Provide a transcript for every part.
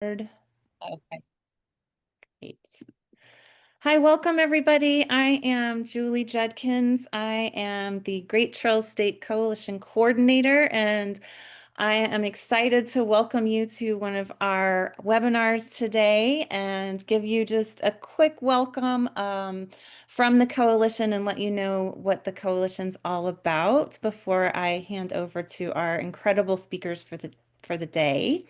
Okay, great. Hi, welcome everybody. I am Julie Judkins. I am the Great Trails State Coalition Coordinator, and I am excited to welcome you to one of our webinars today and give you just a quick welcome from the coalition and let you know what the coalition's all about before I hand over to our incredible speakers for the day.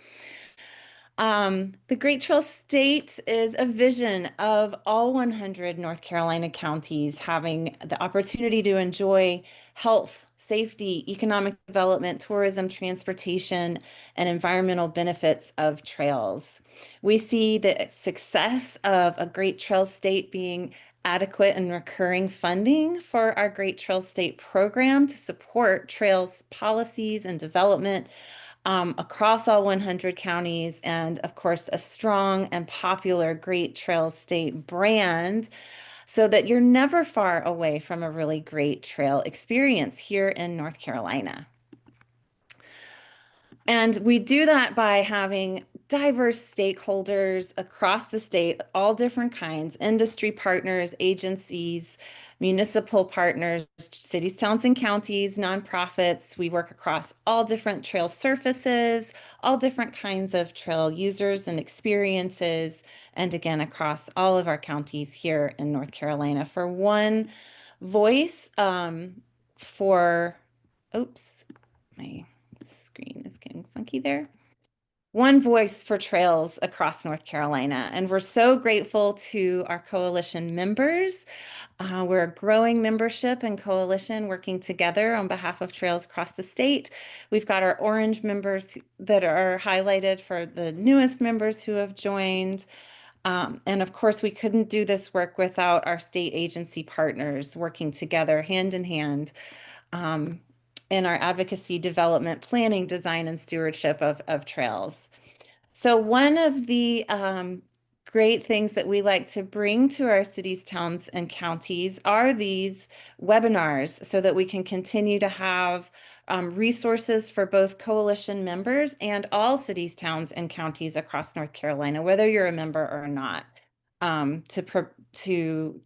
The Great Trail State is a vision of all 100 North Carolina counties having the opportunity to enjoy health, safety, economic development, tourism, transportation, and environmental benefits of trails. We see the success of a Great Trail State being adequate and recurring funding for our Great Trail State program to support trails policies and development across all 100 counties, and of course, a strong and popular Great Trails State brand so that you're never far away from a really great trail experience here in North Carolina. And we do that by having diverse stakeholders across the state, all different kinds, industry partners, agencies, municipal partners, cities, towns, and counties, nonprofits. We work across all different trail surfaces, all different kinds of trail users and experiences, and again, across all of our counties here in North Carolina for one voice oops, my screen is getting funky there. One voice for trails across North Carolina. And we're so grateful to our coalition members. We're a growing membership and coalition working together on behalf of trails across the state. We've got our orange members that are highlighted for the newest members who have joined. And of course, we couldn't do this work without our state agency partners working together hand in hand. In our advocacy, development, planning, design, and stewardship of trails. So one of the great things that we like to bring to our cities, towns, and counties are these webinars so that we can continue to have resources for both coalition members and all cities, towns, and counties across North Carolina, whether you're a member or not, to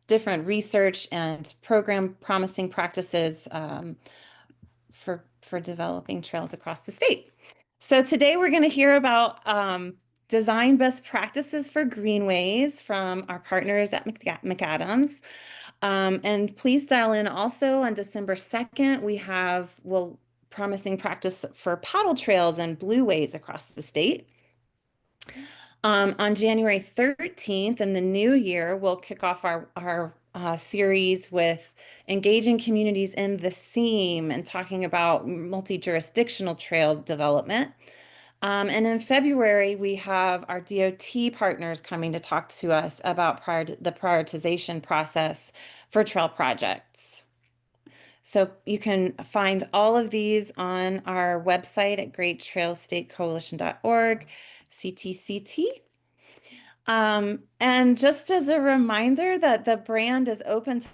different research and program promising practices for developing trails across the state. So today we're going to hear about design best practices for greenways from our partners at McAdams. And please dial in also on December 2nd. We have promising practice for paddle trails and blueways across the state. On January 13th in the new year, we'll kick off our series with engaging communities in the seam and talking about multi-jurisdictional trail development. And in February, we have our DOT partners coming to talk to us about the prioritization process for trail projects. So you can find all of these on our website at greattrailstatecoalition.org, CTCT. And just as a reminder that the brand is open to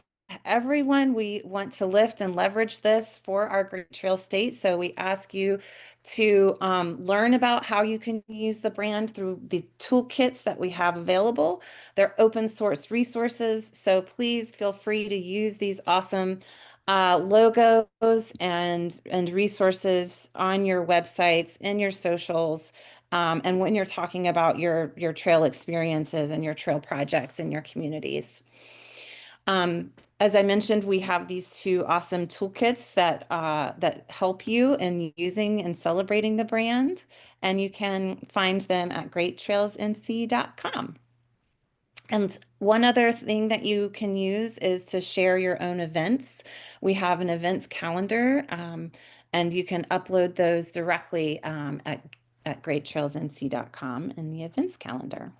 everyone, we want to lift and leverage this for our Great Trail State. So we ask you to learn about how you can use the brand through the toolkits that we have available. They're open source resources, so please feel free to use these awesome logos and resources on your websites, in your socials, and when you're talking about your trail experiences and your trail projects in your communities. As I mentioned, we have these two awesome toolkits that help you in using and celebrating the brand, and you can find them at greattrailsnc.com. And one other thing that you can use is to share your own events. We have an events calendar, and you can upload those directly at greattrailsnc.com in the events calendar.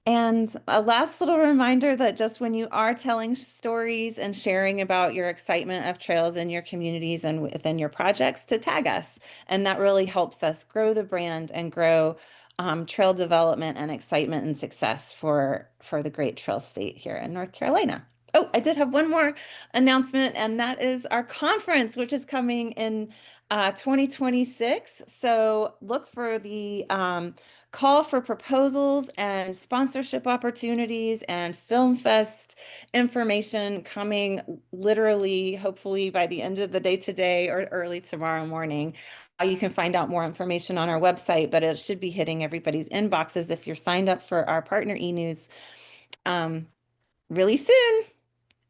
And a last little reminder that just when you are telling stories and sharing about your excitement of trails in your communities and within your projects, to tag us. And that really helps us grow the brand and grow trail development and excitement and success for the Great Trail State here in North Carolina. Oh, I did have one more announcement, and that is our conference, which is coming in 2026. So look for the call for proposals and sponsorship opportunities and Film Fest information coming literally, hopefully by the end of the day today or early tomorrow morning. You can find out more information on our website, but it should be hitting everybody's inboxes if you're signed up for our partner e-news um, really soon.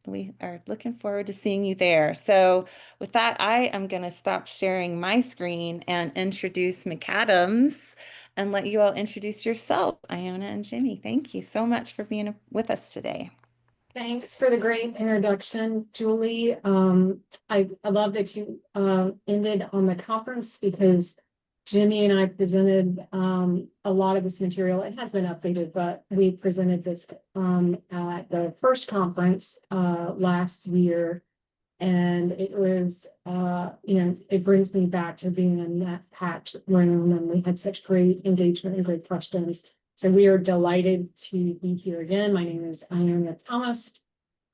We are looking forward to seeing you there. So with that, I am going to stop sharing my screen and introduce McAdams and let you all introduce yourself, Iona and Jimmy. Thank you so much for being with us today. Thanks for the great introduction, Julie. I love that you ended on the conference because Jimmy and I presented a lot of this material. It has been updated, but we presented this at the first conference last year. And it was, it brings me back to being in that patch room, and we had such great engagement and great questions. So we are delighted to be here again. My name is Iona Thomas,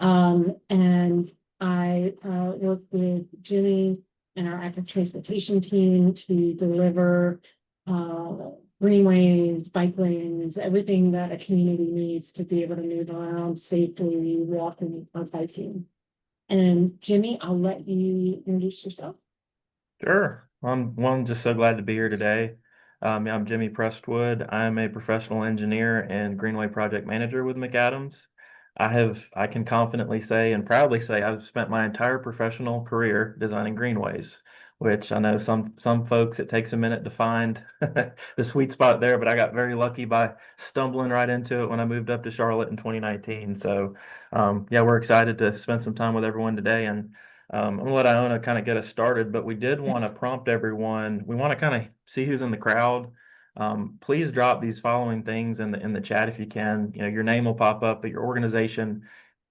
and I work with Jimmy and our active transportation team to deliver greenways, bike lanes, everything that a community needs to be able to move around safely, walking or biking. And Jimmy, I'll let you introduce yourself. Sure. I'm just so glad to be here today. Yeah, I'm Jimmy Prestwood. I'm a professional engineer and Greenway project manager with McAdams. I can confidently say and proudly say I've spent my entire professional career designing greenways, which I know some folks it takes a minute to find the sweet spot there, but I got very lucky by stumbling right into it when I moved up to Charlotte in 2019. So yeah, we're excited to spend some time with everyone today, and I'm gonna let Iona kind of get us started, but we did want to prompt everyone. We want to kind of see who's in the crowd. Please drop these following things in the chat if you can. You know, your name will pop up, but your organization.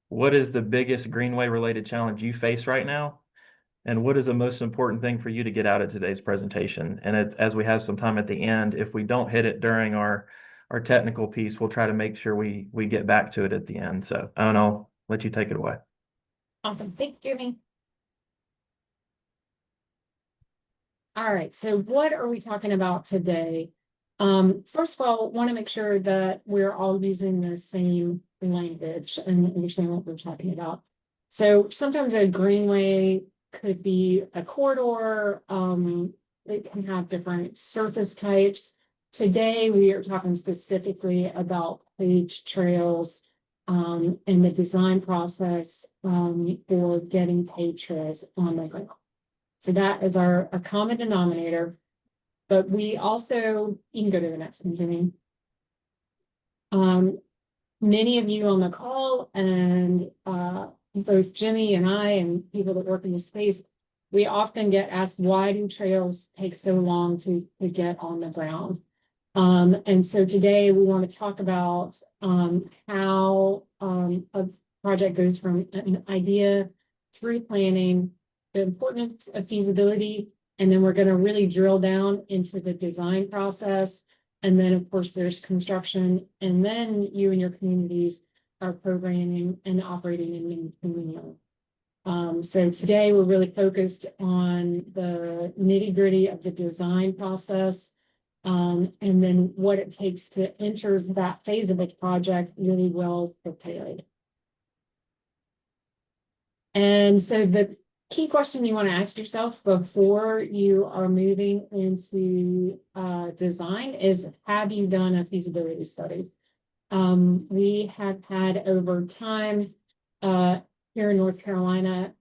What is the biggest Greenway related challenge you face right now? And what is the most important thing for you to get out of today's presentation? And as we have some time at the end, if we don't hit it during our technical piece, we'll try to make sure we get back to it at the end. So Iona, I'll let you take it away. Awesome. Thanks, Jimmy. All right, so what are we talking about today? First of all, want to make sure that we're all using the same language and understand what we're talking about. So sometimes a greenway could be a corridor. It can have different surface types. Today, we are talking specifically about paved trails and the design process for getting paved trails on the ground. So that is a common denominator, but we also, you can go to the next one, Jimmy. Many of you on the call and both Jimmy and I and people that work in the space, we often get asked, why do trails take so long to get on the ground? And so today we want to talk about how a project goes from an idea through planning, the importance of feasibility, and then we're going to really drill down into the design process. And then, of course, there's construction, and then you and your communities are programming and operating and maintaining. So today we're really focused on the nitty-gritty of the design process, and then what it takes to enter that phase of the project really well prepared. And so the key question you want to ask yourself before you are moving into design is, have you done a feasibility study? We have had over time here in North Carolina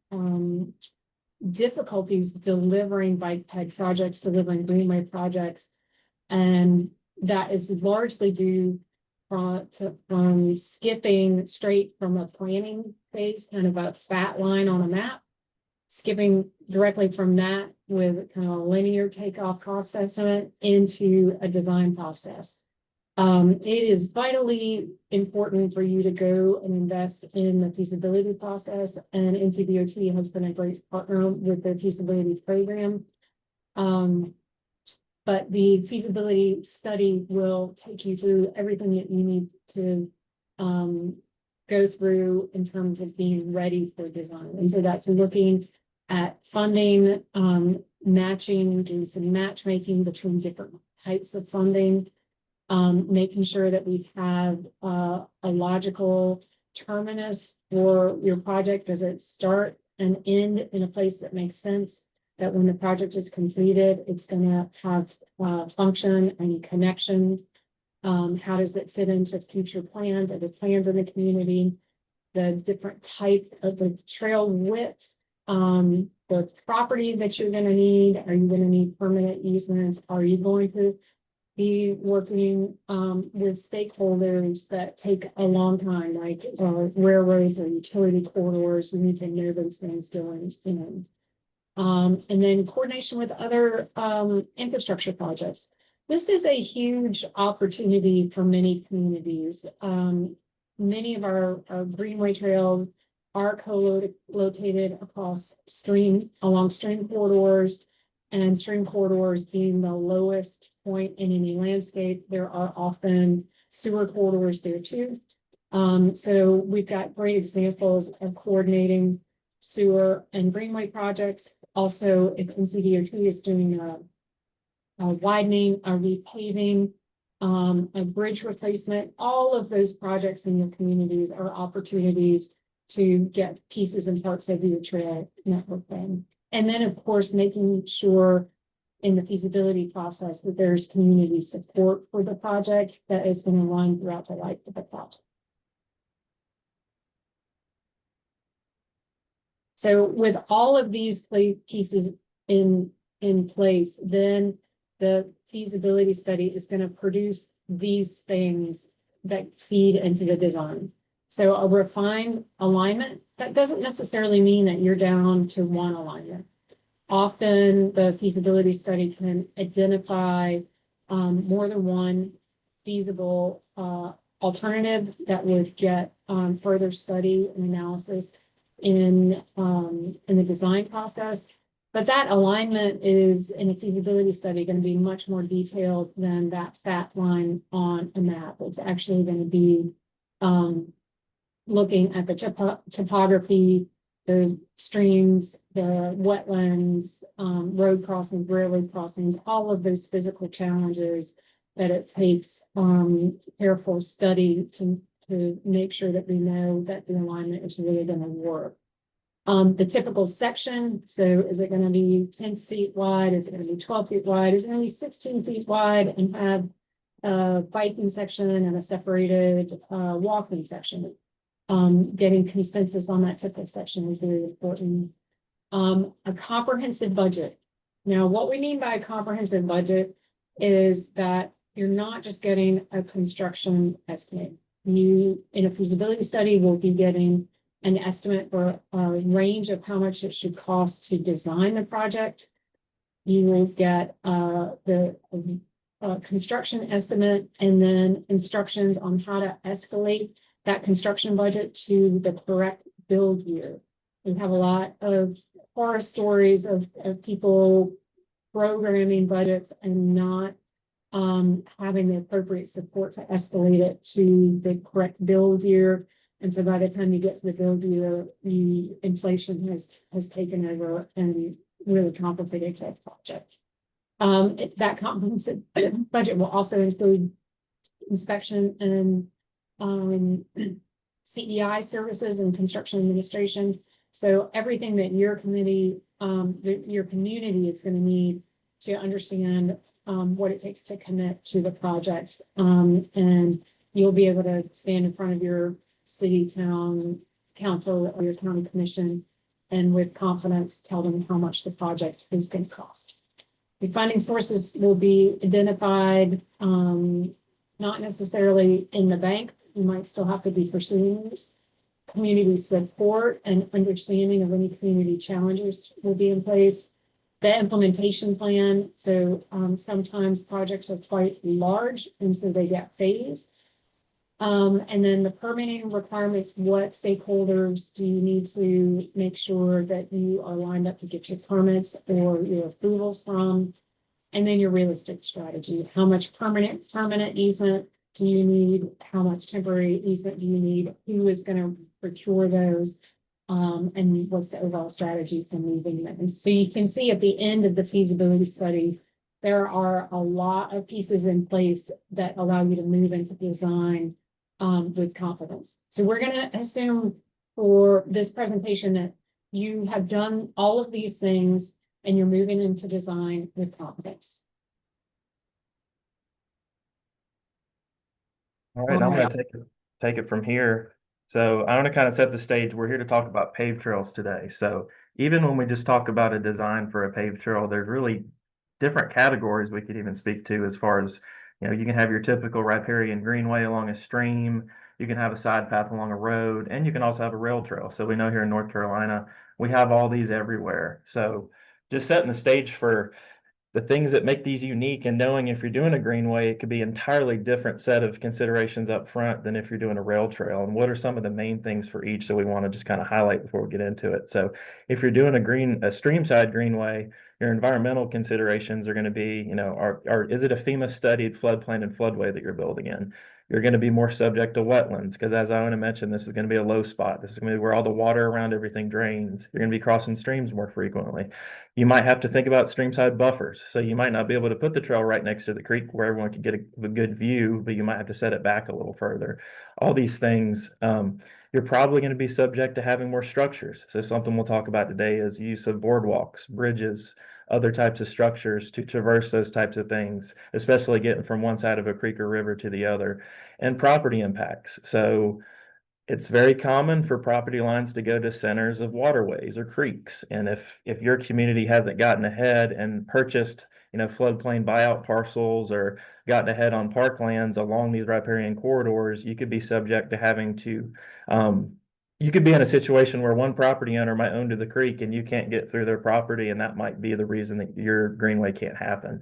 difficulties delivering bike ped projects, delivering greenway projects, and that is largely due from skipping straight from a planning phase, kind of a fat line on a map, skipping directly from that with kind of a linear takeoff cost estimate into a design process. It is vitally important for you to go and invest in the feasibility process, and NCDOT has been a great partner with the feasibility program. But the feasibility study will take you through everything that you need to go through in terms of being ready for design. And so that's looking at funding, matching, doing some matchmaking between different types of funding, making sure that we have a logical terminus for your project. Does it start and end in a place that makes sense? That when the project is completed, it's going to have function and connection. How does it fit into future plans? Are the plans in the community? The different type of the trail width, the property that you're going to need. Are you going to need permanent easements? Are you going to be working with stakeholders that take a long time, like railroads or utility corridors? You need to know those things going in. And then coordination with other infrastructure projects. This is a huge opportunity for many communities. Many of our Greenway trails are co-located across along stream corridors, and stream corridors being the lowest point in any landscape. There are often sewer corridors there too. So we've got great examples of coordinating sewer and Greenway projects. Also, if NCDOT is doing a widening, a repaving, a bridge replacement, all of those projects in your communities are opportunities to get pieces and parts of your trail network in. And then, of course, making sure in the feasibility process that there's community support for the project that is going to run throughout the life of the project. So with all of these pieces in place, then the feasibility study is going to produce these things that feed into the design. So a refined alignment, that doesn't necessarily mean that you're down to one alignment. Often the feasibility study can identify more than one feasible alternative that would get further study and analysis in the design process. But that alignment is in a feasibility study going to be much more detailed than that fat line on a map. It's actually going to be looking at the topography, the streams, the wetlands, road crossings, railroad crossings, all of those physical challenges that it takes careful study to make sure that we know that the alignment is really going to work. The typical section, so is it going to be 10 feet wide? Is it going to be 12 feet wide? Is it going to be 16 feet wide and have a biking section and a separated walking section? Getting consensus on that typical section is very important. A comprehensive budget. Now, what we mean by a comprehensive budget is that you're not just getting a construction estimate. You, in a feasibility study, will be getting an estimate for a range of how much it should cost to design the project. You will get the construction estimate and then instructions on how to escalate that construction budget to the correct build year. We have a lot of horror stories of people programming budgets and not having the appropriate support to escalate it to the correct build year. And so by the time you get to the build year, the inflation has taken over and really complicated that project. That comprehensive budget will also include inspection and CEI services and construction administration. So everything that your committee, your community is going to need to understand what it takes to commit to the project. And you'll be able to stand in front of your city, town council, or your county commission, and with confidence tell them how much the project is going to cost. The funding sources will be identified, not necessarily in the bank. You might still have to be pursuing this. Community support and understanding of any community challenges will be in place. The implementation plan. So sometimes projects are quite large, and so they get phased. And then the permitting requirements, what stakeholders do you need to make sure that you are lined up to get your permits or your approvals from? And then your real estate strategy, how much permanent easement do you need? How much temporary easement do you need? Who is going to procure those? And what's the overall strategy for moving them? And so you can see at the end of the feasibility study, there are a lot of pieces in place that allow you to move into design with confidence. So we're going to assume for this presentation that you have done all of these things and you're moving into design with confidence. All right, I'm going to take it from here. So I want to kind of set the stage. We're here to talk about paved trails today. So even when we just talk about a design for a paved trail, there's really different categories we could even speak to as far as, you can have your typical riparian greenway along a stream, you can have a side path along a road, and you can also have a rail trail. So we know here in North Carolina, we have all these everywhere. So just setting the stage for the things that make these unique, and knowing if you're doing a greenway, it could be entirely different set of considerations up front than if you're doing a rail trail. And what are some of the main things for each that we want to just kind of highlight before we get into it? So if you're doing a streamside greenway, your environmental considerations are going to be, is it a FEMA studied floodplain and floodway that you're building in? You're going to be more subject to wetlands because, as Iona mentioned, this is going to be a low spot. This is going to be where all the water around everything drains. You're going to be crossing streams more frequently. You might have to think about streamside buffers. So you might not be able to put the trail right next to the creek where everyone can get a good view, but you might have to set it back a little further. All these things, you're probably going to be subject to having more structures. So something we'll talk about today is use of boardwalks, bridges, other types of structures to traverse those types of things, especially getting from one side of a creek or river to the other, and property impacts. So it's very common for property lines to go to centers of waterways or creeks. And if your community hasn't gotten ahead and purchased, floodplain buyout parcels or gotten ahead on parklands along these riparian corridors, you could be subject to having to, you could be in a situation where one property owner might own to the creek and you can't get through their property, and that might be the reason that your greenway can't happen.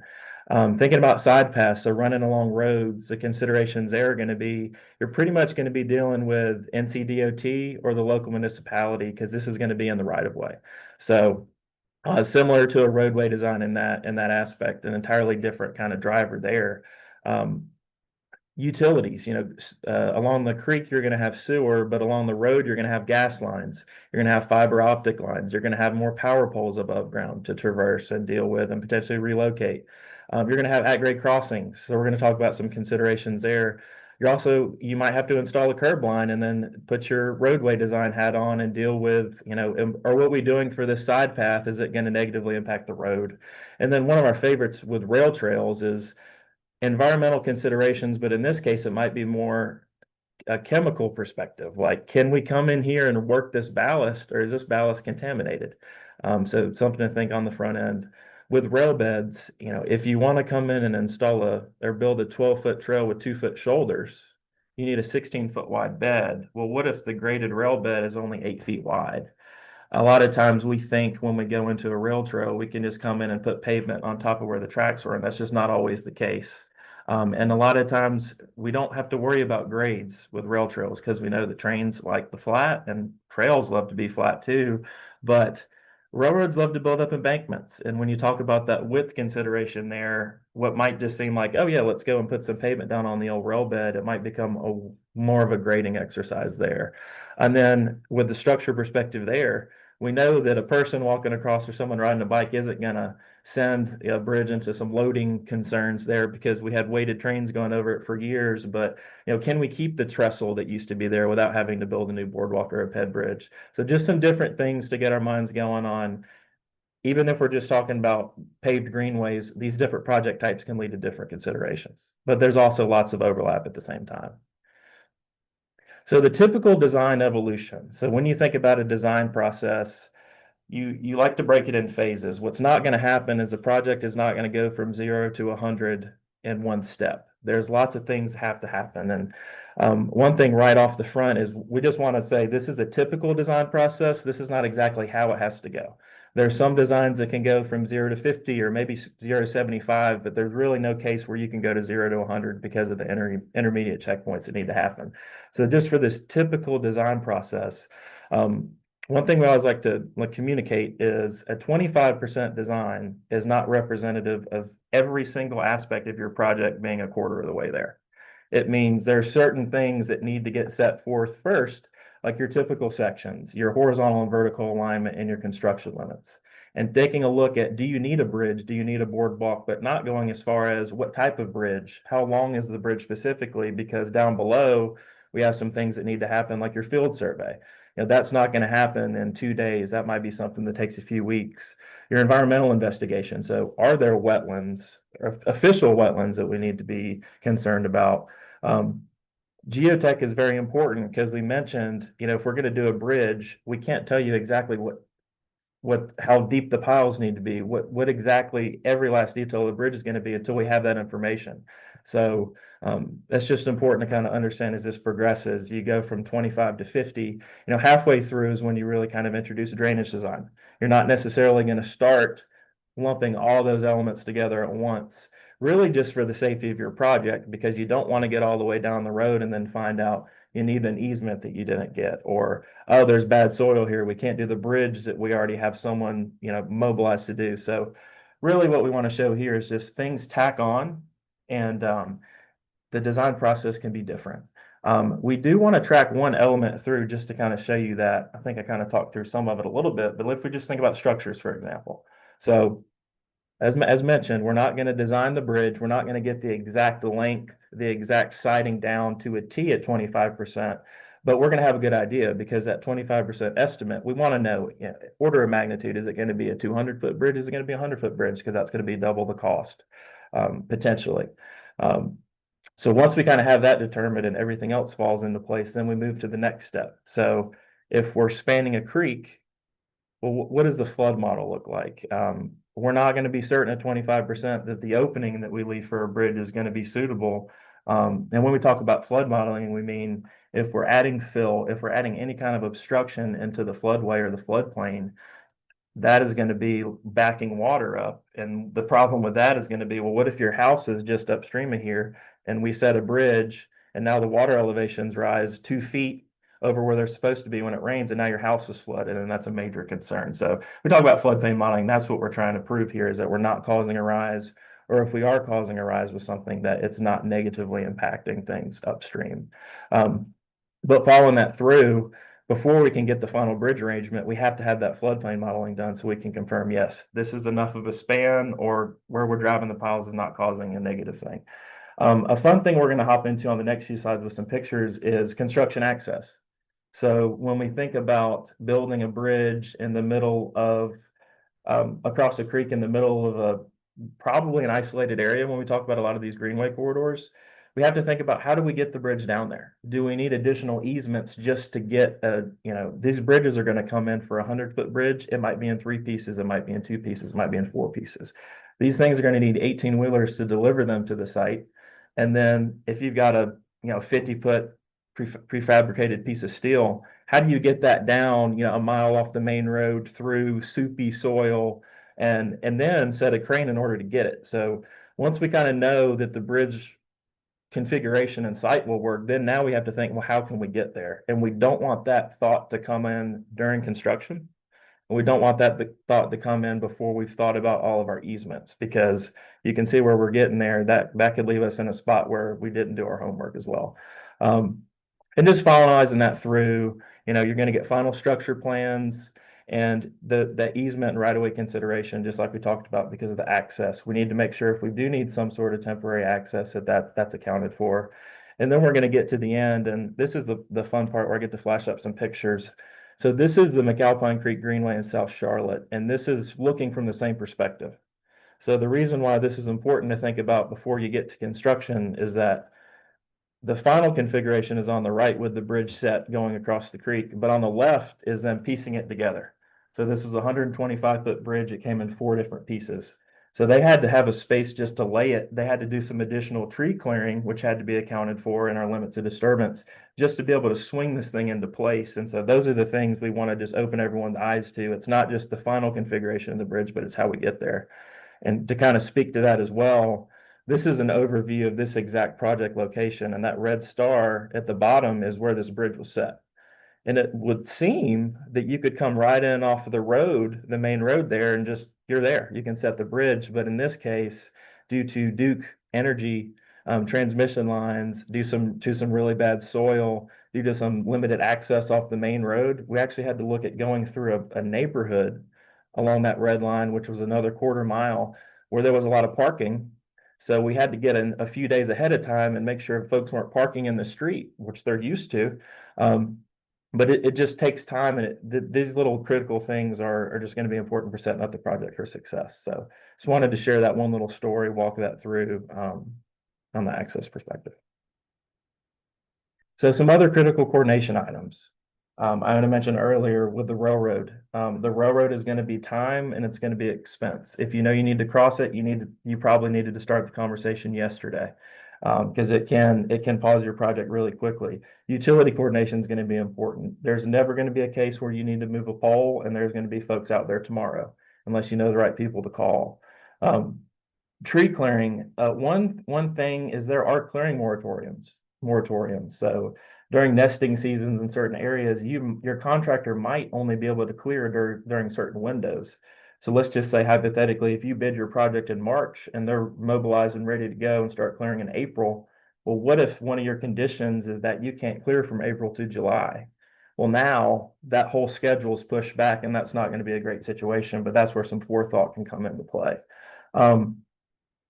Thinking about side paths, so running along roads, the considerations there are going to be, you're pretty much going to be dealing with NCDOT or the local municipality because this is going to be in the right of way. So similar to a roadway design in that aspect, an entirely different kind of driver there. Utilities, along the creek, you're going to have sewer, but along the road, you're going to have gas lines. You're going to have fiber optic lines. You're going to have more power poles above ground to traverse and deal with and potentially relocate. You're going to have at-grade crossings. So we're going to talk about some considerations there. You might have to install a curb line and then put your roadway design hat on and deal with, are what we doing for this side path? Is it going to negatively impact the road? And then one of our favorites with rail trails is environmental considerations, but in this case, it might be more a chemical perspective. Like, can we come in here and work this ballast, or is this ballast contaminated? So something to think on the front end. With rail beds, if you want to come in and install or build a 12-foot trail with 2-foot shoulders, you need a 16-foot wide bed. Well, what if the graded rail bed is only 8 feet wide? A lot of times we think when we go into a rail trail, we can just come in and put pavement on top of where the tracks were, and that's just not always the case. And a lot of times we don't have to worry about grades with rail trails because we know that trains like the flat and trails love to be flat too. But railroads love to build up embankments. And when you talk about that width consideration there, what might just seem like, oh yeah, let's go and put some pavement down on the old rail bed, it might become more of a grading exercise there. And then with the structure perspective there, we know that a person walking across or someone riding a bike isn't going to send a bridge into some loading concerns there because we had weighted trains going over it for years. But can we keep the trestle that used to be there without having to build a new boardwalk or a ped bridge? So just some different things to get our minds going on. Even if we're just talking about paved greenways, these different project types can lead to different considerations, but there's also lots of overlap at the same time. So the typical design evolution. So when you think about a design process, you like to break it in phases. What's not going to happen is the project is not going to go from 0 to 100 in one step. There's lots of things have to happen. And one thing right off the front is we just want to say this is a typical design process. This is not exactly how it has to go. There's some designs that can go from 0 to 50 or maybe 0 to 75, but there's really no case where you can go to 0 to 100 because of the intermediate checkpoints that need to happen. So just for this typical design process, one thing we always like to communicate is a 25% design is not representative of every single aspect of your project being a quarter of the way there. It means there are certain things that need to get set forth first, like your typical sections, your horizontal and vertical alignment, and your construction limits. And taking a look at, do you need a bridge? Do you need a boardwalk? But not going as far as what type of bridge? How long is the bridge specifically? Because down below, we have some things that need to happen, like your field survey. That's not going to happen in 2 days. That might be something that takes a few weeks. Your environmental investigation. So are there wetlands, or official wetlands, that we need to be concerned about? Um, Geotech is very important because we mentioned, if we're going to do a bridge, we can't tell you exactly how deep the piles need to be, what exactly every last detail of the bridge is going to be until we have that information. So that's just important to kind of understand as this progresses. You go from 25 to 50, halfway through is when you really kind of introduce a drainage design. You're not necessarily going to start lumping all those elements together at once, really just for the safety of your project, because you don't want to get all the way down the road and then find out you need an easement that you didn't get, or, oh, there's bad soil here, we can't do the bridge that we already have someone, mobilized to do. So really what we want to show here is just things tack on, and the design process can be different. We do want to track one element through just to kind of show you that. I think I kind of talked through some of it a little bit, but if we just think about structures, for example. So as mentioned, we're not going to design the bridge. We're not going to get the exact length, the exact siding down to a T at 25%, but we're going to have a good idea, because that 25% estimate, we want to know, order of magnitude. Is it going to be a 200-foot bridge? Is it going to be a 100-foot bridge? Because that's going to be double the cost, potentially. So once we kind of have that determined and everything else falls into place, then we move to the next step. So if we're spanning a creek, well, what does the flood model look like? We're not going to be certain at 25% that the opening that we leave for a bridge is going to be suitable. And when we talk about flood modeling, we mean if we're adding fill, if we're adding any kind of obstruction into the floodway or the floodplain, that is going to be backing water up. And the problem with that is going to be, well, what if your house is just upstream of here and we set a bridge and now the water elevations rise 2 feet over where they're supposed to be when it rains, and now your house is flooded, and that's a major concern. So we talk about floodplain modeling. That's what we're trying to prove here, is that we're not causing a rise, or if we are causing a rise with something, that it's not negatively impacting things upstream. But following that through, before we can get the final bridge arrangement, we have to have that floodplain modeling done so we can confirm, yes, this is enough of a span, or where we're driving the piles is not causing a negative thing. A fun thing we're going to hop into on the next few slides with some pictures is construction access. So when we think about building a bridge in the middle of, across a creek in the middle of probably an isolated area, when we talk about a lot of these Greenway corridors, we have to think about, how do we get the bridge down there? Do we need additional easements just to get these bridges are going to come in for a 100-foot bridge. It might be in 3 pieces. It might be in 2 pieces. It might be in 4 pieces. These things are going to need 18-wheelers to deliver them to the site. And then if you've got a 50-foot prefabricated piece of steel, how do you get that down, a mile off the main road through soupy soil, and then set a crane in order to get it? So once we kind of know that the bridge configuration and site will work, then now we have to think, well, how can we get there? And we don't want that thought to come in during construction. We don't want that thought to come in before we've thought about all of our easements, because you can see where we're getting there. That could leave us in a spot where we didn't do our homework as well. And just finalizing that through, you're going to get final structure plans and the easement and right-of-way consideration, just like we talked about, because of the access. We need to make sure if we do need some sort of temporary access, that's accounted for. And then we're going to get to the end, and this is the fun part where I get to flash up some pictures. So this is the McAlpine Creek Greenway in South Charlotte, and this is looking from the same perspective. So the reason why this is important to think about before you get to construction is that the final configuration is on the right with the bridge set going across the creek, but on the left is them piecing it together. So this was a 125-foot bridge. It came in 4 different pieces. So they had to have a space just to lay it. They had to do some additional tree clearing, which had to be accounted for in our limits of disturbance, just to be able to swing this thing into place. And so those are the things we want to just open everyone's eyes to. It's not just the final configuration of the bridge, but it's how we get there. And to kind of speak to that as well, this is an overview of this exact project location, and that red star at the bottom is where this bridge was set. And it would seem that you could come right in off of the road, the main road there, and you're there. You can set the bridge. But in this case, due to Duke Energy transmission lines, due to some really bad soil, due to some limited access off the main road. We actually had to look at going through a neighborhood along that red line, which was another quarter mile, where there was a lot of parking. So we had to get in a few days ahead of time and make sure folks weren't parking in the street, which they're used to. But it just takes time, and these little critical things are just going to be important for setting up the project for success. So just wanted to share that one little story, walk that through on the access perspective. So some other critical coordination items. I mentioned earlier with the railroad. The railroad is going to be time and it's going to be expense. If you know you need to cross it, you probably needed to start the conversation yesterday, because it can pause your project really quickly. Utility coordination is going to be important. There's never going to be a case where you need to move a pole and there's going to be folks out there tomorrow, unless you know the right people to call. Tree clearing. One thing is there are clearing moratoriums. So during nesting seasons in certain areas, your contractor might only be able to clear during certain windows. So let's just say hypothetically, if you bid your project in March and they're mobilized and ready to go and start clearing in April, well, what if one of your conditions is that you can't clear from April to July? Well, now that whole schedule is pushed back, and that's not going to be a great situation, but that's where some forethought can come into play.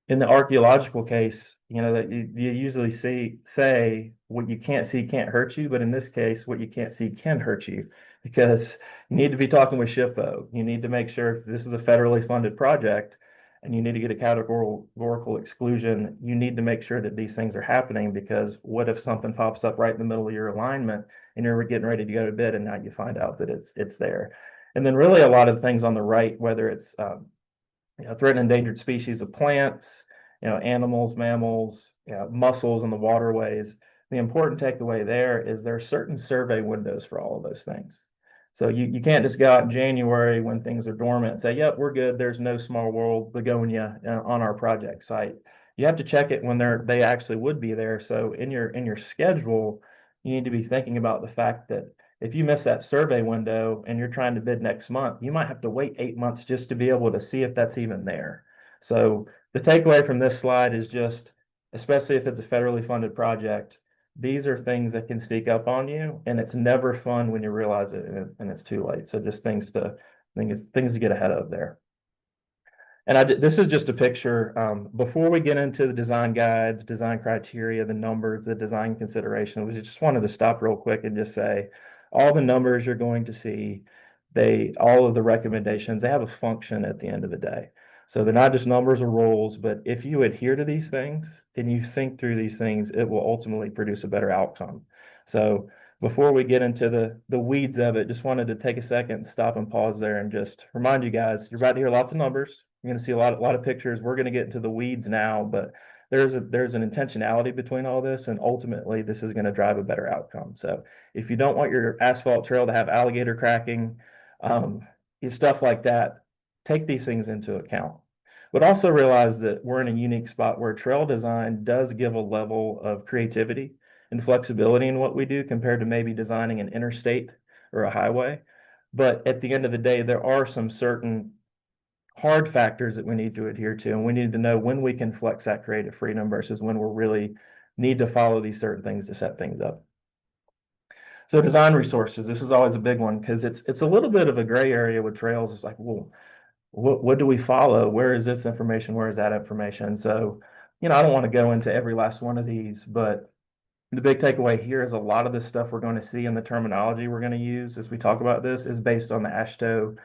In the archaeological case, that you usually say what you can't see can't hurt you, but in this case, what you can't see can hurt you, because you need to be talking with SHPO. You need to make sure if this is a federally funded project and you need to get a categorical exclusion, you need to make sure that these things are happening, because what if something pops up right in the middle of your alignment and you're getting ready to go to bid and now you find out that it's there. And then really a lot of things on the right, whether it's threatened endangered species of plants, animals, mammals, mussels in the waterways. The important takeaway there is there are certain survey windows for all of those things. So you can't just go out in January when things are dormant and say, yep, we're good. There's no small world begonia on our project site. You have to check it when they actually would be there. So in your schedule, you need to be thinking about the fact that if you miss that survey window and you're trying to bid next month, you might have to wait 8 months just to be able to see if that's even there. So the takeaway from this slide is just, especially if it's a federally funded project, these are things that can sneak up on you, and it's never fun when you realize it and it's too late. So just things to get ahead of there. And this is just a picture. Before we get into the design guides, design criteria, the numbers, the design consideration, we just wanted to stop real quick and just say, all the numbers you're going to see, all of the recommendations, they have a function at the end of the day. So they're not just numbers or rules, but if you adhere to these things and you think through these things, it will ultimately produce a better outcome. So before we get into the weeds of it, just wanted to take a second, stop and pause there and just remind you guys, you're about to hear lots of numbers. You're going to see a lot of pictures. We're going to get into the weeds now, but there's an intentionality between all this, and ultimately this is going to drive a better outcome. So if you don't want your asphalt trail to have alligator cracking, stuff like that, take these things into account. But also realize that we're in a unique spot where trail design does give a level of creativity and flexibility in what we do compared to maybe designing an interstate or a highway. But at the end of the day, there are some certain hard factors that we need to adhere to, and we need to know when we can flex that creative freedom versus when we're really need to follow these certain things to set things up. So design resources, this is always a big one because it's a little bit of a gray area with trails. It's like, well, what do we follow? Where is this information? Where is that information? So, I don't want to go into every last one of these, but the big takeaway here is a lot of the stuff we're going to see in the terminology we're going to use as we talk about this is based on the AASHTO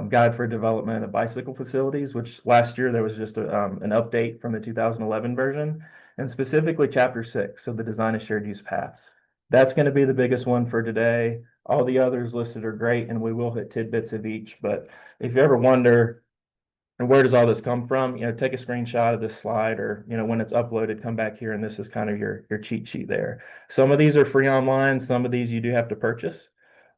Guide for Development of Bicycle Facilities, which last year there was just an update from the 2011 version, and specifically Chapter 6, so the Design of Shared Use Paths. That's going to be the biggest one for today. All the others listed are great, and we will hit tidbits of each. But if you ever wonder, where does all this come from? Take a screenshot of this slide, or when it's uploaded, come back here, and this is kind of your cheat sheet there. Some of these are free online. Some of these you do have to purchase,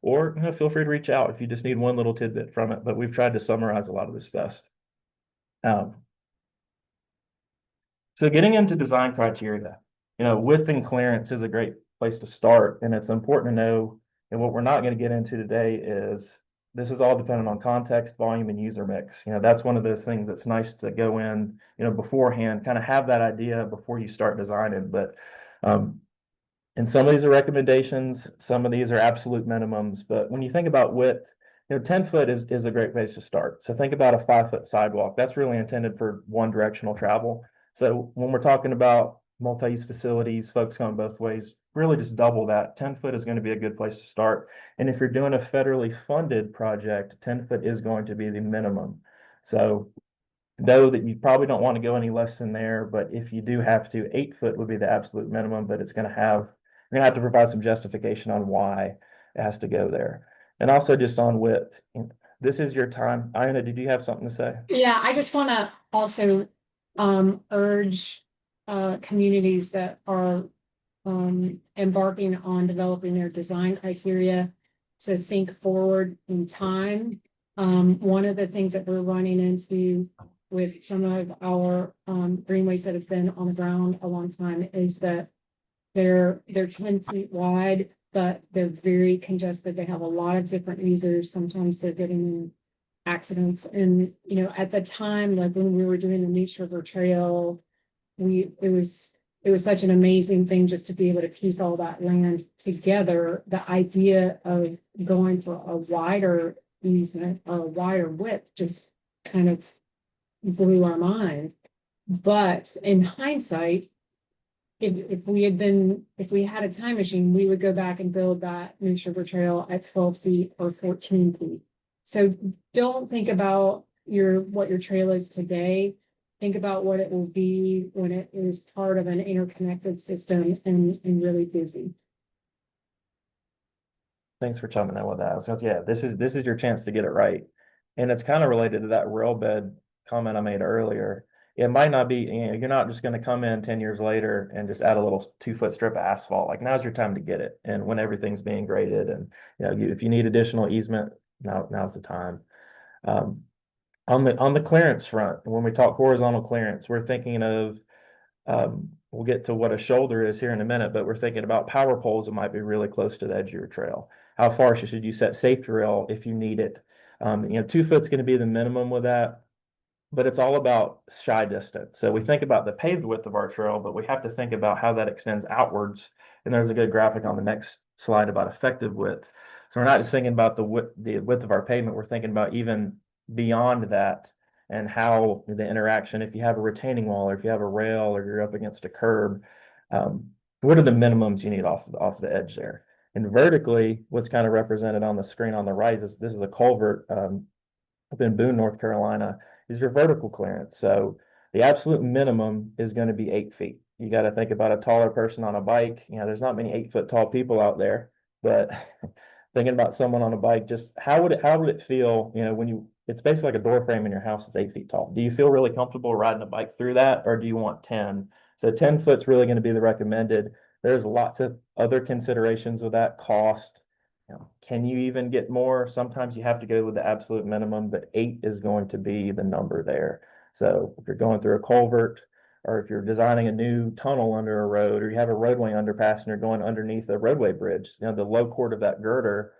or feel free to reach out if you just need one little tidbit from it. But we've tried to summarize a lot of this best. So getting into design criteria, width and clearance is a great place to start, and it's important to know. And what we're not going to get into today is this is all dependent on context, volume, and user mix. That's one of those things that's nice to go in, beforehand, kind of have that idea before you start designing. But um, and some of these are recommendations, some of these are absolute minimums. But when you think about width, 10 foot is a great place to start. So think about a 5 foot sidewalk. That's really intended for one directional travel. So when we're talking about multi-use facilities, folks going both ways, really just double that. 10 foot is going to be a good place to start. And if you're doing a federally funded project, 10 foot is going to be the minimum. So know that you probably don't want to go any less than there, but if you do have to, 8 foot would be the absolute minimum, but you're gonna have to provide some justification on why it has to go there. And also just on width, this is your time. Iona, did you have something to say? Yeah, I just want to also urge communities that are embarking on developing their design criteria to think forward in time. One of the things that we're running into with some of our greenways that have been on the ground a long time is that they're 10 feet wide, but they're very congested. They have a lot of different users. Sometimes they're getting in accidents. And, at the time, like when we were doing the Neuse River Trail, it was such an amazing thing just to be able to piece all that land together. The idea of going for a wider easement or a wider width just kind of blew our mind. But in hindsight, if we had a time machine, we would go back and build that Neuse River Trail at 12 feet or 14 feet. So don't think about what your trail is today. Think about what it will be when it is part of an interconnected system and really busy. Thanks for chiming in with that. So yeah, this is your chance to get it right. And it's kind of related to that rail bed comment I made earlier. It might not be, you're not just going to come in 10 years later and just add a little 2 foot strip of asphalt. Like now's your time to get it. And when everything's being graded and if you need additional easement, now's the time. On the clearance front, when we talk horizontal clearance, we're thinking of we'll get to what a shoulder is here in a minute, but we're thinking about power poles that might be really close to the edge of your trail. How far should you set safety rail if you need it? 2 foot's going to be the minimum with that, but it's all about shy distance. So we think about the paved width of our trail, but we have to think about how that extends outwards. And there's a good graphic on the next slide about effective width. So we're not just thinking about the width of our pavement, we're thinking about even beyond that and how the interaction, if you have a retaining wall or if you have a rail or you're up against a curb, what are the minimums you need off the edge there? And vertically, what's kind of represented on the screen on the right, this is a culvert up in Boone, North Carolina, is your vertical clearance. So the absolute minimum is going to be 8 feet. You got to think about a taller person on a bike. There's not many 8 foot tall people out there, but thinking about someone on a bike, just how would it feel, when it's basically like a door frame in your house is 8 feet tall. Do you feel really comfortable riding a bike through that, or do you want 10? So 10 foot's really going to be the recommended. There's lots of other considerations with that cost. Can you even get more? Sometimes you have to go with the absolute minimum, but 8 is going to be the number there. So if you're going through a culvert, or if you're designing a new tunnel under a road, or you have a roadway underpass and you're going underneath a roadway bridge, the low chord of that girder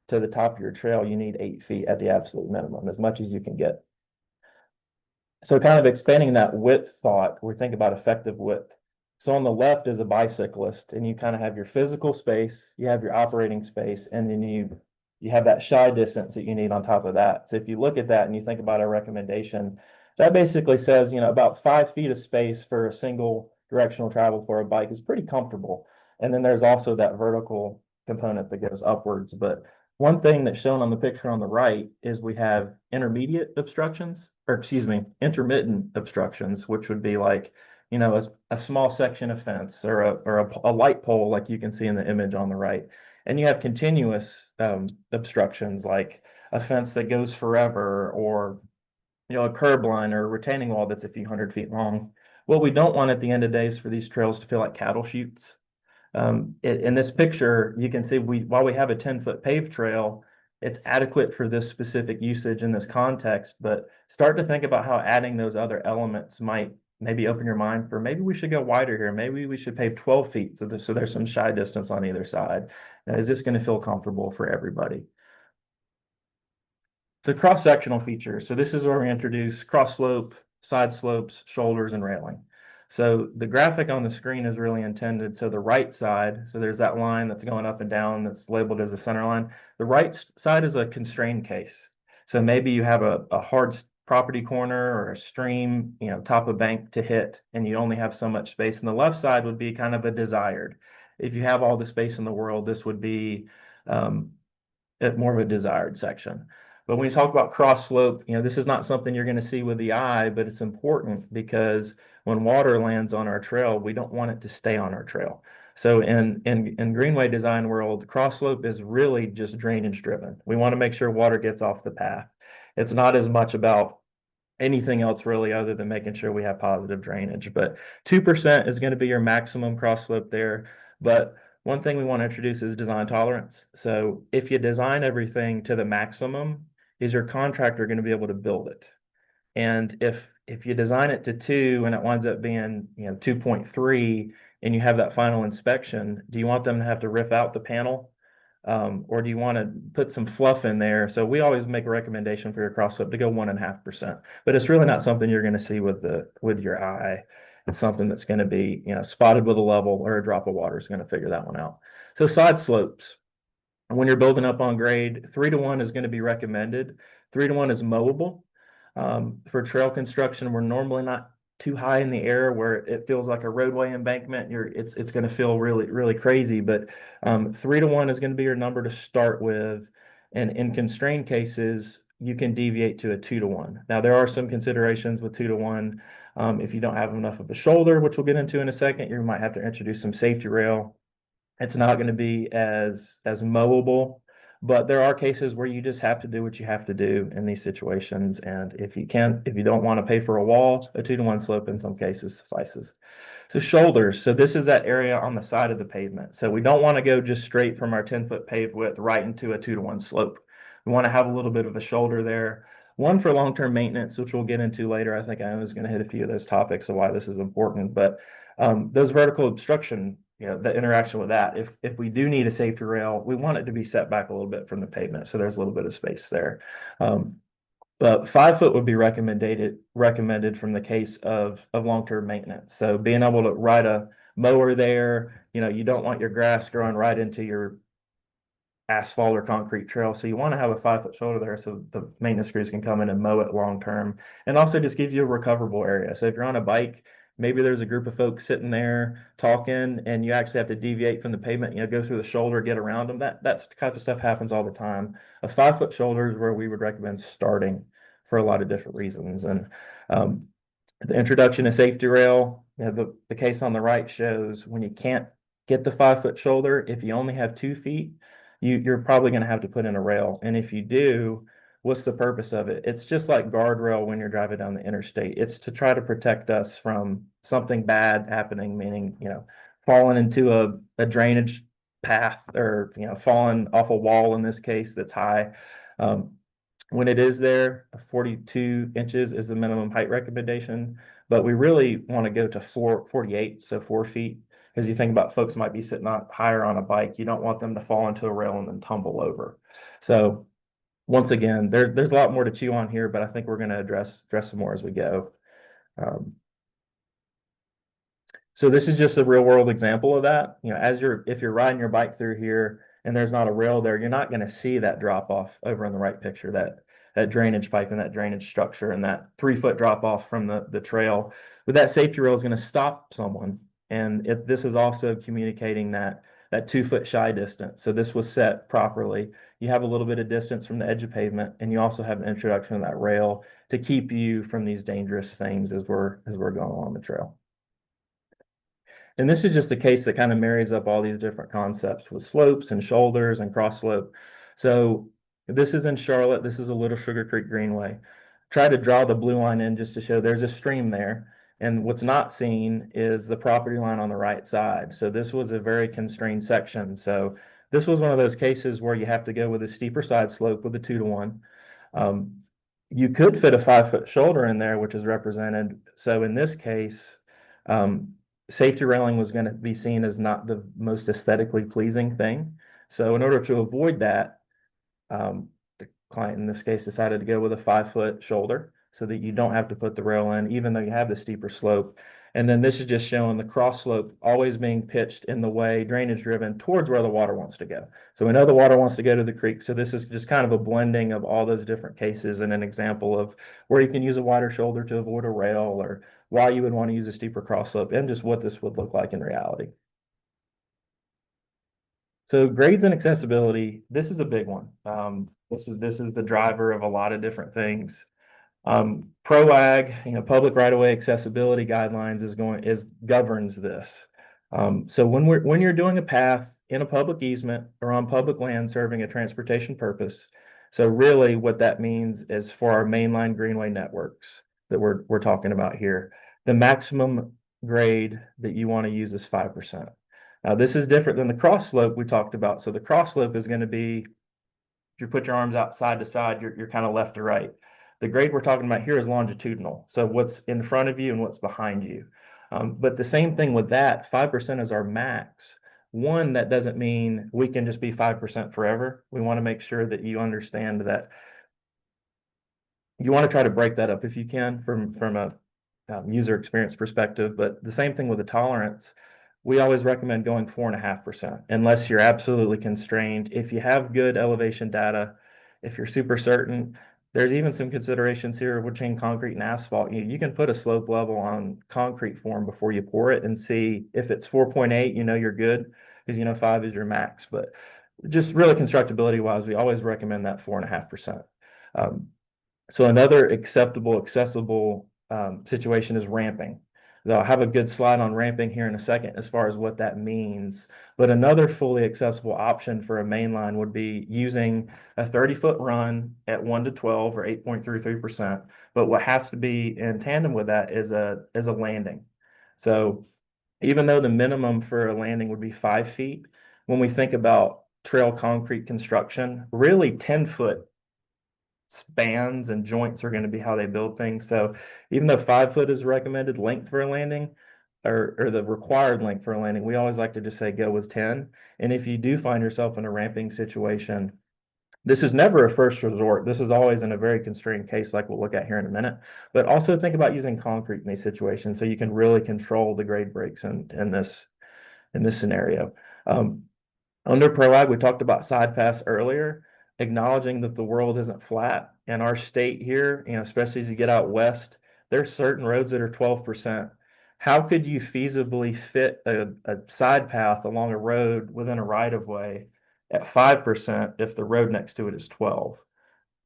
to the top of your trail, you need 8 feet at the absolute minimum, as much as you can get. So kind of expanding that width thought, we think about effective width. So on the left is a bicyclist, and you kind of have your physical space, you have your operating space, and then you have that shy distance that you need on top of that. So if you look at that and you think about our recommendation, that basically says, about 5 feet of space for a single directional travel for a bike is pretty comfortable. And then there's also that vertical component that goes upwards. But one thing that's shown on the picture on the right is we have intermediate obstructions, or excuse me, intermittent obstructions, which would be like, a small section of fence or a light pole, like you can see in the image on the right. And you have continuous obstructions, like a fence that goes forever, or a curb line or a retaining wall that's a few 100 feet long. What we don't want at the end of days for these trails to feel like cattle chutes. In this picture, you can see while we have a 10-foot paved trail, it's adequate for this specific usage in this context, but start to think about how adding those other elements might maybe open your mind for maybe we should go wider here. Maybe we should pave 12 feet so there's some shy distance on either side. Now, is this going to feel comfortable for everybody? So cross-sectional features. So this is where we introduce cross slope, side slopes, shoulders, and railing. So the graphic on the screen is really intended. So the right side, so there's that line that's going up and down that's labeled as a center line. The right side is a constrained case. So maybe you have a hard property corner or a stream, top of bank to hit, and you only have so much space. And the left side would be kind of a desired. If you have all the space in the world, this would be more of a desired section. But when you talk about cross slope, this is not something you're going to see with the eye, but it's important because when water lands on our trail, we don't want it to stay on our trail. So in Greenway design world, cross slope is really just drainage driven. We want to make sure water gets off the path. It's not as much about anything else really other than making sure we have positive drainage. But 2% is going to be your maximum cross slope there. But one thing we want to introduce is design tolerance. So if you design everything to the maximum, is your contractor going to be able to build it? And if you design it to 2 and it winds up being 2.3 and you have that final inspection, do you want them to have to rip out the panel? Or do you want to put some fluff in there? So we always make a recommendation for your cross slope to go 1.5%, but it's really not something you're going to see with your eye. It's something that's going to be, spotted with a level or a drop of water is going to figure that one out. So side slopes, when you're building up on grade, 3-to-1 is going to be recommended. 3-to-1 is mowable. For trail construction, we're normally not too high in the air where it feels like a roadway embankment. It's going to feel really, really crazy. But 3-to-1 is going to be your number to start with. And in constrained cases, you can deviate to a 2-to-1. Now, there are some considerations with 2-to-1. If you don't have enough of a shoulder, which we'll get into in a second, you might have to introduce some safety rail. It's not going to be as mowable, but there are cases where you just have to do what you have to do in these situations. And if you don't want to pay for a wall, a 2-to-1 slope in some cases suffices. So shoulders. So this is that area on the side of the pavement. So we don't want to go just straight from our 10-foot paved width right into a 2-to-1 slope. We want to have a little bit of a shoulder there. One for long-term maintenance, which we'll get into later. I think I was going to hit a few of those topics of why this is important, but those vertical obstruction, the interaction with that. If we do need a safety rail, we want it to be set back a little bit from the pavement, so there's a little bit of space there. But 5 foot would be recommended from the case of long-term maintenance. So being able to ride a mower there, you don't want your grass growing right into your asphalt or concrete trail. So you want to have a 5-foot shoulder there so the maintenance crews can come in and mow it long term, and also just give you a recoverable area. So if you're on a bike, maybe there's a group of folks sitting there talking and you actually have to deviate from the pavement, go through the shoulder, get around them. That's the kind of stuff happens all the time. A 5-foot shoulder is where we would recommend starting for a lot of different reasons. And the introduction of safety rail, the case on the right shows when you can't get the 5-foot shoulder, if you only have 2 feet, you're probably going to have to put in a rail. And if you do, what's the purpose of it? It's just like guardrail when you're driving down the interstate. It's to try to protect us from something bad happening, meaning, falling into a drainage path or, falling off a wall in this case that's high. When it is there, 42 inches is the minimum height recommendation, but we really want to go to 48, so 4 feet. Because you think about folks might be sitting on higher on a bike, you don't want them to fall into a rail and then tumble over. So once again, there's a lot more to chew on here, but I think we're going to address some more as we go. So this is just a real world example of that. If you're riding your bike through here and there's not a rail there, you're not going to see that drop off over in the right picture, that drainage pipe and that drainage structure and that 3-foot drop off from the trail. But that safety rail is going to stop someone. And this is also communicating that 2-foot shy distance. So this was set properly. You have a little bit of distance from the edge of pavement, and you also have an introduction of that rail to keep you from these dangerous things as we're going along the trail. And this is just a case that kind of marries up all these different concepts with slopes and shoulders and cross slope. So this is in Charlotte. This is a Little Sugar Creek Greenway. Try to draw the blue line in just to show there's a stream there. And what's not seen is the property line on the right side. So this was a very constrained section. So this was one of those cases where you have to go with a steeper side slope with a 2-to-1. You could fit a 5-foot shoulder in there, which is represented. So in this case, safety railing was going to be seen as not the most aesthetically pleasing thing. So in order to avoid that, the client in this case decided to go with a 5-foot shoulder so that you don't have to put the rail in, even though you have the steeper slope. And then this is just showing the cross slope always being pitched in the way drainage driven towards where the water wants to go. So we know the water wants to go to the creek. So this is just kind of a blending of all those different cases and an example of where you can use a wider shoulder to avoid a rail, or why you would want to use a steeper cross slope, and just what this would look like in reality. So grades and accessibility, this is a big one. This is the driver of a lot of different things. ProAg, public right-of-way accessibility guidelines governs this. So when you're doing a path in a public easement or on public land serving a transportation purpose, so really what that means is for our mainline greenway networks that we're talking about here, the maximum grade that you want to use is 5%. Now this is different than the cross slope we talked about. So the cross slope is going to be, if you put your arms out side to side, you're kind of left to right. The grade we're talking about here is longitudinal. So what's in front of you and what's behind you. But the same thing with that, 5% is our max. One, that doesn't mean we can just be 5% forever. We want to make sure that you understand that you want to try to break that up if you can from a user experience perspective. But the same thing with the tolerance. We always recommend going 4.5% unless you're absolutely constrained. If you have good elevation data, if you're super certain, there's even some considerations here between concrete and asphalt. You can put a slope level on concrete form before you pour it and see if it's 4.8, you're good, because 5 is your max. But just really constructability wise, we always recommend that 4.5%. So another acceptable, accessible situation is ramping. I'll have a good slide on ramping here in a second as far as what that means. But another fully accessible option for a main line would be using a 30-foot run at 1 to 12 or 8.33%. But what has to be in tandem with that is a landing. So even though the minimum for a landing would be 5 feet, when we think about trail concrete construction, really 10-foot spans and joints are going to be how they build things. So even though 5 foot is recommended length for a landing, or the required length for a landing, we always like to just say go with 10. And if you do find yourself in a ramping situation, this is never a first resort. This is always in a very constrained case like we'll look at here in a minute. But also think about using concrete in these situations so you can really control the grade breaks in this scenario. Under ProAg, we talked about side pass earlier, acknowledging that the world isn't flat. In our state here, especially as you get out west, there's certain roads that are 12%. How could you feasibly fit a side path along a road within a right of way at 5% if the road next to it is 12?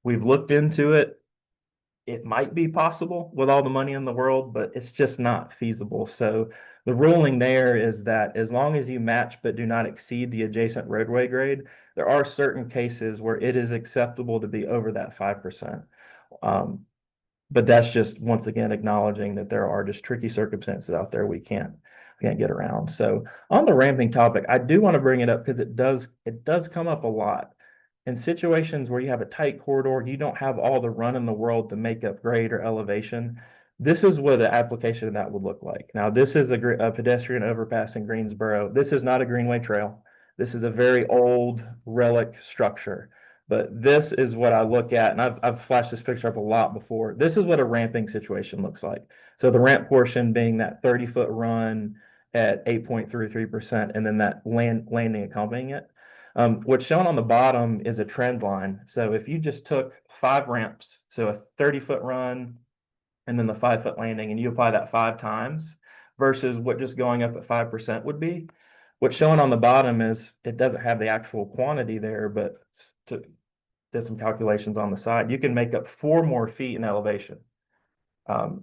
We've looked into it. It might be possible with all the money in the world, but it's just not feasible. So the ruling there is that as long as you match but do not exceed the adjacent roadway grade, there are certain cases where it is acceptable to be over that 5%. But that's just, once again, acknowledging that there are just tricky circumstances out there we can't get around. So on the ramping topic, I do want to bring it up because it does come up a lot. In situations where you have a tight corridor, you don't have all the run in the world to make up grade or elevation. This is what the application of that would look like. Now, this is a pedestrian overpass in Greensboro. This is not a Greenway trail. This is a very old relic structure. But this is what I look at, and I've flashed this picture up a lot before. This is what a ramping situation looks like. So the ramp portion being that 30-foot run at 8.33%, and then that landing accompanying it. What's shown on the bottom is a trend line. So if you just took 5 ramps, so a 30-foot run and then the 5-foot landing, and you apply that 5 times versus what just going up at 5% would be, what's shown on the bottom is it doesn't have the actual quantity there, but did some calculations on the side. You can make up 4 more feet in elevation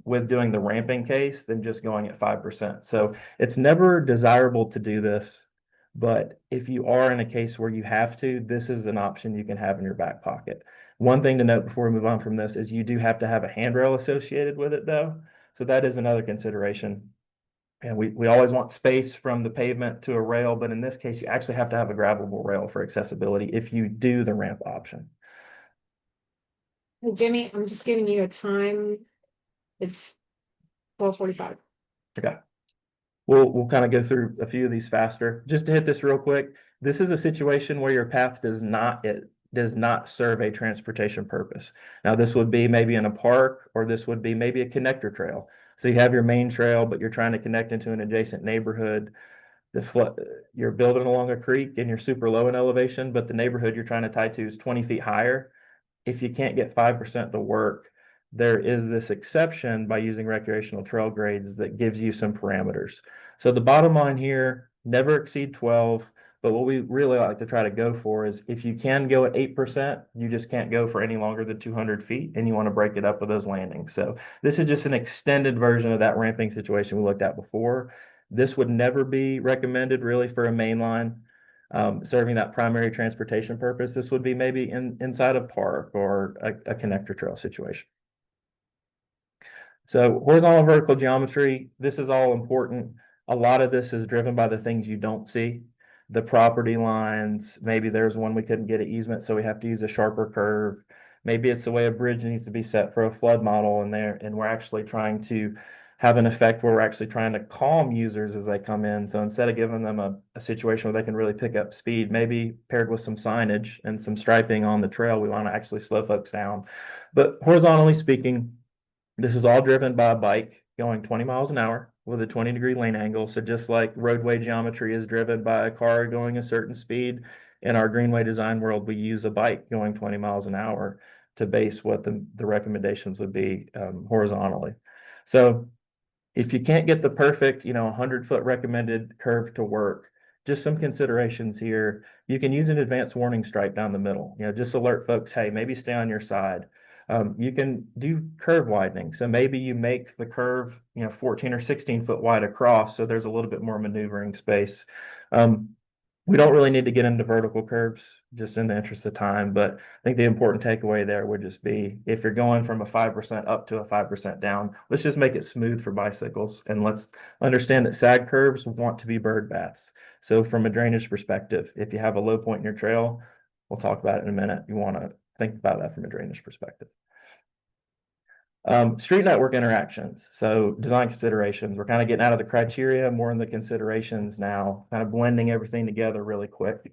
with doing the ramping case than just going at 5%. So it's never desirable to do this. But if you are in a case where you have to, this is an option you can have in your back pocket. One thing to note before we move on from this is you do have to have a handrail associated with it, though. So that is another consideration. And we always want space from the pavement to a rail, but in this case, you actually have to have a grabbable rail for accessibility if you do the ramp option. Hey, Jimmy, I'm just giving you a time. It's 12:45. Okay. We'll kind of go through a few of these faster. Just to hit this real quick, this is a situation where your path does not does not serve a transportation purpose. Now, this would be maybe in a park, or this would be maybe a connector trail. So you have your main trail, but you're trying to connect into an adjacent neighborhood. You're building along a creek and you're super low in elevation, but the neighborhood you're trying to tie to is 20 feet higher. If you can't get 5% to work, there is this exception by using recreational trail grades that gives you some parameters. So the bottom line here, never exceed 12. But what we really like to try to go for is if you can go at 8%, you just can't go for any longer than 200 feet, and you want to break it up with those landings. So this is just an extended version of that ramping situation we looked at before. This would never be recommended really for a main line serving that primary transportation purpose. This would be maybe inside a park or a connector trail situation. So horizontal and vertical geometry, this is all important. A lot of this is driven by the things you don't see. The property lines, maybe there's one we couldn't get an easement, so we have to use a sharper curve. Maybe it's the way a bridge needs to be set for a flood model and we're actually trying to have an effect where we're actually trying to calm users as they come in. So instead of giving them a situation where they can really pick up speed, maybe paired with some signage and some striping on the trail, we want to actually slow folks down. But horizontally speaking, this is all driven by a bike going 20 miles an hour with a 20-degree lane angle. So just like roadway geometry is driven by a car going a certain speed, in our Greenway design world, we use a bike going 20 miles an hour to base what the recommendations would be horizontally. So if you can't get the perfect, 100-foot recommended curve to work, just some considerations here. You can use an advanced warning stripe down the middle, just alert folks, hey, maybe stay on your side. You can do curve widening. So maybe you make the curve, 14 or 16 foot wide across. So there's a little bit more maneuvering space. We don't really need to get into vertical curves just in the interest of time, but I think the important takeaway there would just be if you're going from a 5% up to a 5% down, let's just make it smooth for bicycles, and let's understand that sag curves want to be bird baths. So from a drainage perspective, if you have a low point in your trail, we'll talk about it in a minute. You want to think about that from a drainage perspective. Street network interactions. So design considerations, we're kind of getting out of the criteria, more in the considerations now, kind of blending everything together really quick.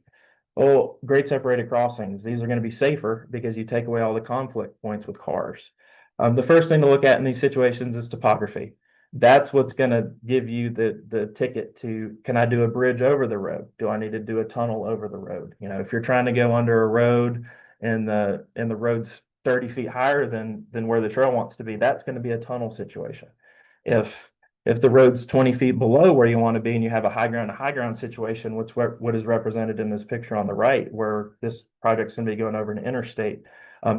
Oh, grade separated crossings. These are going to be safer because you take away all the conflict points with cars. The first thing to look at in these situations is topography. That's what's going to give you the ticket to, can I do a bridge over the road? Do I need to do a tunnel over the road? If you're trying to go under a road and the road's 30 feet higher than where the trail wants to be, that's going to be a tunnel situation. If the road's 20 feet below where you want to be and you have a high ground to high ground situation, what is represented in this picture on the right, where this project's going to be going over an interstate,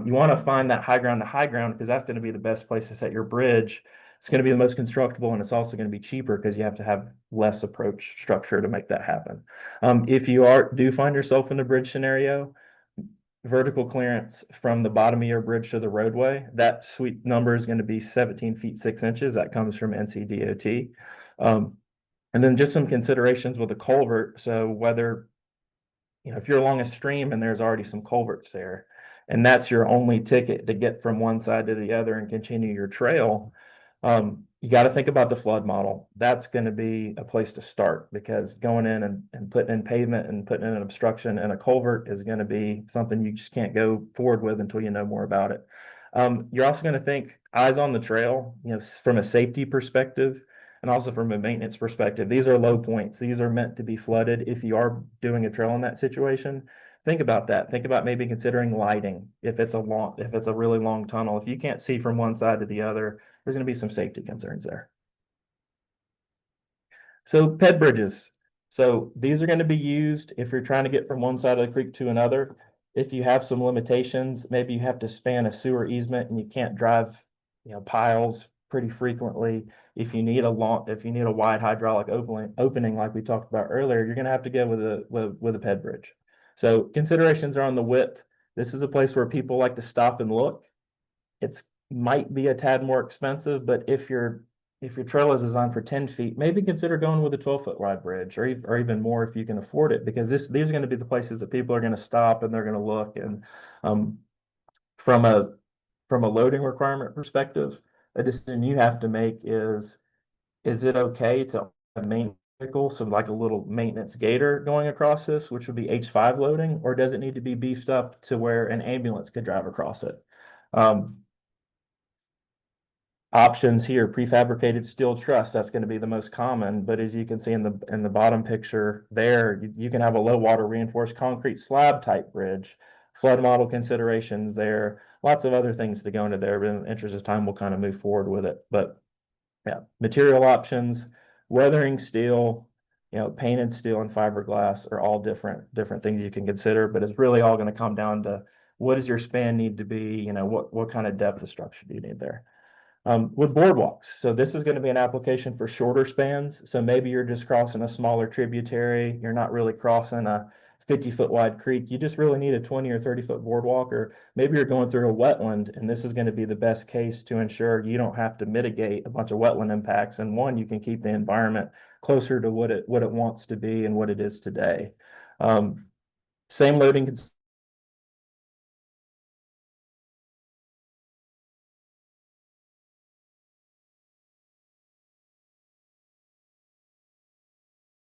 you want to find that high ground to high ground because that's going to be the best place to set your bridge. It's going to be the most constructible, and it's also going to be cheaper because you have to have less approach structure to make that happen. If you do find yourself in a bridge scenario, vertical clearance from the bottom of your bridge to the roadway, that sweet number is going to be 17 feet 6 inches. That comes from NCDOT. And then just some considerations with a culvert. So whether, if you're along a stream and there's already some culverts there, and that's your only ticket to get from one side to the other and continue your trail, you got to think about the flood model. That's going to be a place to start, because going in and putting in pavement and putting in an obstruction and a culvert is going to be something you just can't go forward with until you know more about it. You're also going to think eyes on the trail, from a safety perspective and also from a maintenance perspective. These are low points. These are meant to be flooded. If you are doing a trail in that situation, think about that. Think about maybe considering lighting. If it's a really long tunnel, if you can't see from one side to the other, there's going to be some safety concerns there. So ped bridges. So these are going to be used if you're trying to get from one side of the creek to another. If you have some limitations, maybe you have to span a sewer easement and you can't drive, piles pretty frequently. If you need a wide hydraulic opening like we talked about earlier, you're going to have to go with a ped bridge. So considerations are on the width. This is a place where people like to stop and look. It's might be a tad more expensive, but if your trail is designed for 10 feet, maybe consider going with a 12-foot wide bridge, or even more if you can afford it, because these are going to be the places that people are going to stop and they're going to look. And from a loading requirement perspective, a decision you have to make is it okay to maintain vehicle, so like a little maintenance gator going across this, which would be H5 loading, or does it need to be beefed up to where an ambulance could drive across it? Options here, prefabricated steel truss, that's going to be the most common, but as you can see in the bottom picture there, you can have a low water reinforced concrete slab type bridge, flood model considerations there, lots of other things to go into there, but in the interest of time, we'll kind of move forward with it. But yeah, material options, weathering steel, painted steel and fiberglass are all different things you can consider, but it's really all going to come down to what does your span need to be, what kind of depth of structure do you need there? With boardwalks. So this is going to be an application for shorter spans. So maybe you're just crossing a smaller tributary. You're not really crossing a 50-foot wide creek. You just really need a 20 or 30-foot boardwalk, or maybe you're going through a wetland, and this is going to be the best case to ensure you don't have to mitigate a bunch of wetland impacts. And one, you can keep the environment closer to what it wants to be and what it is today. Same loading